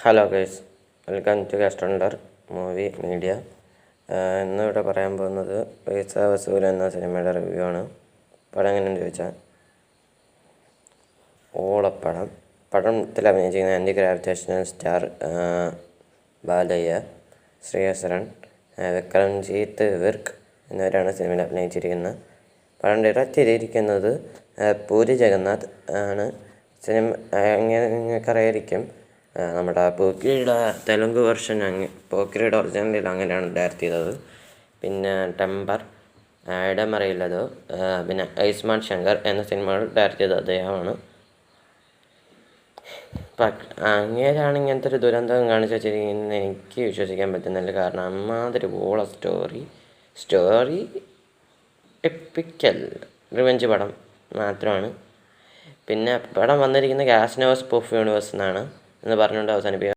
Hello guys, welcome to ഗാസ്ട്രോണ്ടർ movie media. ഇന്നിവിടെ പറയാൻ പോകുന്നത് പൈസ വസൂൽ എന്ന സിനിമയുടെ റിവ്യൂ ആണ്. പടം എങ്ങനെയെന്ന് ചോദിച്ചാൽ, ഓളപ്പടം. പടത്തിൽ അഭിനയിച്ചിരിക്കുന്ന anti gravitational star Balayya, ശ്രീഹസരൺ, Vikramjeet വിർക്ക് എന്നിവരാണ് സിനിമയിൽ അഭിനയിച്ചിരിക്കുന്നത്. പടം ഡയറക്റ്റ് ചെയ്തിരിക്കുന്നത് പൂരി ജഗന്നാഥ് ആണ്. സിനിമ നിങ്ങൾക്കറിയായിരിക്കും, നമ്മുടെ പോക്കിരിയുടെ തെലുങ്ക് വെർഷൻ പോക്കിരിയുടെ ഒറിജിനലിൽ അങ്ങനെയാണ് ഡയറക്റ്റ് ചെയ്തത്. പിന്നെ ടെമ്പർ, ഇടമറിയില്ലതോ, പിന്നെ ഐസ്മാൻ ശങ്കർ എന്ന സിനിമകൾ ഡയറക്റ്റ് ചെയ്തത് അദ്ദേഹമാണ്. അങ്ങേരാണ് ഇങ്ങനത്തെ ഒരു ദുരന്തം കാണിച്ചു വെച്ചിരിക്കുന്നത് എനിക്ക് വിശ്വസിക്കാൻ പറ്റുന്നില്ല. കാരണം അമ്മാതിരി ഓള സ്റ്റോറി എപ്പിക്കൽ റിവെഞ്ച് പടം മാത്രമാണ്. പിന്നെ പടം വന്നിരിക്കുന്ന കാസ്നോസ് ഓഫ് യൂണിവേഴ്സ് എന്നാണ് എന്ന് പറഞ്ഞുകൊണ്ട് അവസാനിപ്പിക്കുക.